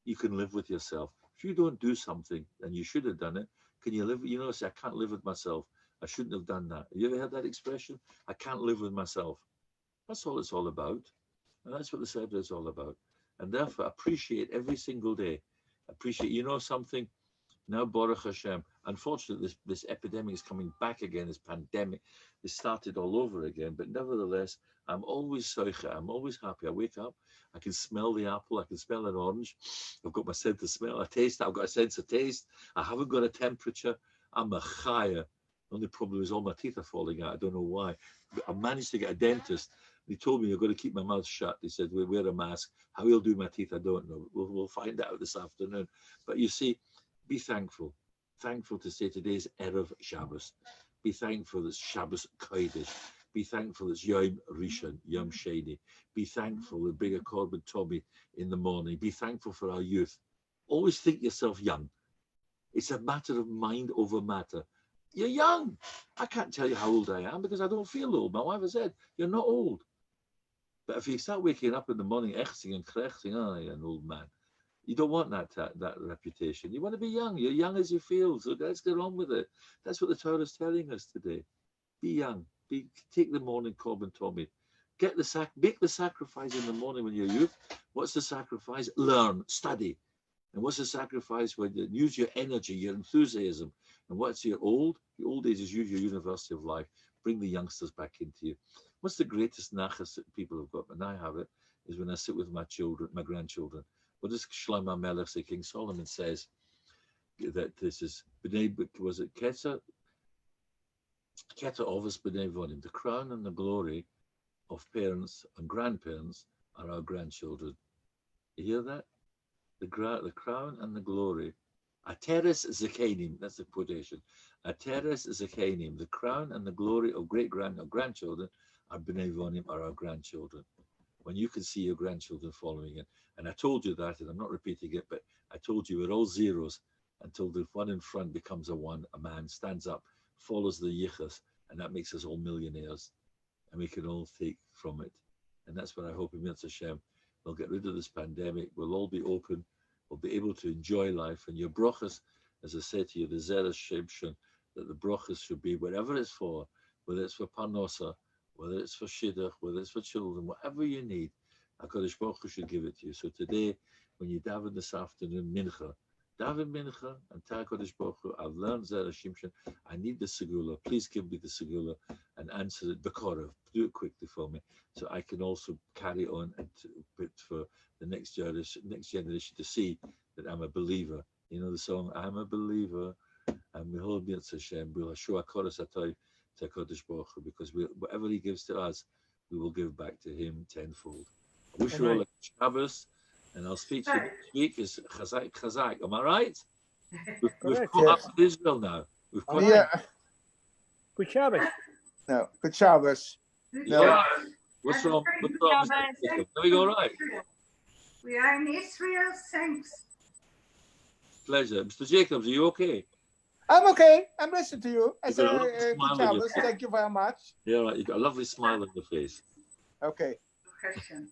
you can live with yourself. If you don't do something, and you should have done it, can you live? You know, say, I can't live with myself. I shouldn't have done that. Have you ever heard that expression? I can't live with myself. That's all it's all about. And that's what the Seder is all about. And therefore, appreciate every single day. Appreciate, you know something? Now, Baruch Hashem, unfortunately, this epidemic is coming back again, this pandemic. It started all over again. But nevertheless, I'm always soicha. I'm always happy. I wake up, I can smell the apple, I can smell an orange. I've got my sense of smell, a taste. I've got a sense of taste. I haven't got a temperature. I'm a chaya. The only problem is all my teeth are falling out. I don't know why. But I managed to get a dentist. He told me I've got to keep my mouth shut. He said, wear a mask. How he'll do my teeth, I don't know. We'll find out this afternoon. But you see, be thankful. Thankful to say today's Erev Shabbos. Be thankful that Shabbos Kodesh. Be thankful it's Yom Rishon, Yom Sheni. Be thankful that bring a korban Tommy in the morning. Be thankful for our youth. Always think yourself young. It's a matter of mind over matter. You're young. I can't tell you how old I am because I don't feel old. My wife has said, you're not old. But if you start waking up in the morning, echting and krechting, you're an old man. You don't want that reputation. You want to be young. You're young as you feel. So let's get on with it. That's what the Torah is telling us today. Be young. Take the morning korban Tommy. Make the sacrifice in the morning when you're youth. What's the sacrifice? Learn, study. And what's the sacrifice when you use your energy, your enthusiasm? And what's your old? Your old age is use your university of life. Bring the youngsters back into you. What's the greatest nachas that people have got, and I have it, is when I sit with my children, my grandchildren. what does Shlomo Melech say? King Solomon says that this is, was it Keter Ovis B'nai Vonim, the crown and the glory of parents and grandparents are our grandchildren. You hear that? The crown and the glory. Ateres Zakanim, that's the quotation. Ateres Zakanim, the crown and the glory of grandchildren are B'nai Vonim, are our grandchildren. When you can see your grandchildren following it. And I told you that, and I'm not repeating it, but I told you we're all zeros until the one in front becomes a one, a man stands up, follows the yichus, and that makes us all millionaires. And we can all take from it. And that's what I hope in Mitzvah Hashem. We'll get rid of this pandemic. We'll all be open. We'll be able to enjoy life. And your brachas, as I said to you, the Zerah Shemshon, that the brachas should be whatever it's for, whether it's for Parnosa, whether it's for Shidduch, whether it's for children, whatever you need, HaKadosh Baruch Hu should give it to you. So today, when you daven this afternoon, Mincha, daven Mincha, and tell HaKadosh Baruch Hu, I've learned Zerah Shemshon, I need the Segula, please give me the Segula, and answer it, Bekorav, do it quickly for me, so I can also carry on and put for the next generation to see that I'm a believer. You know the song, I'm a believer, and we hold Mitzvah Hashem, we'll show HaKadosh Atay to HaKadosh Baruch Hu, because whatever he gives to us, we will give back to him tenfold. I wish you all a Shabbos, and I'll speak to you next week. Is Chazak, am I right? We've caught up with Israel now. We've caught up. Good Shabbos. No, good Shabbos. No. Yeah. What's wrong? What's wrong? Are we all right? We are in Israel, thanks. Pleasure. Mr. Jacobs, are you okay? I'm okay. I'm listening to you. I You've said, got a lovely good smile on your Shabbos. face. Thank you very much. Yeah, right. You've got a lovely smile on your face. Okay. Question.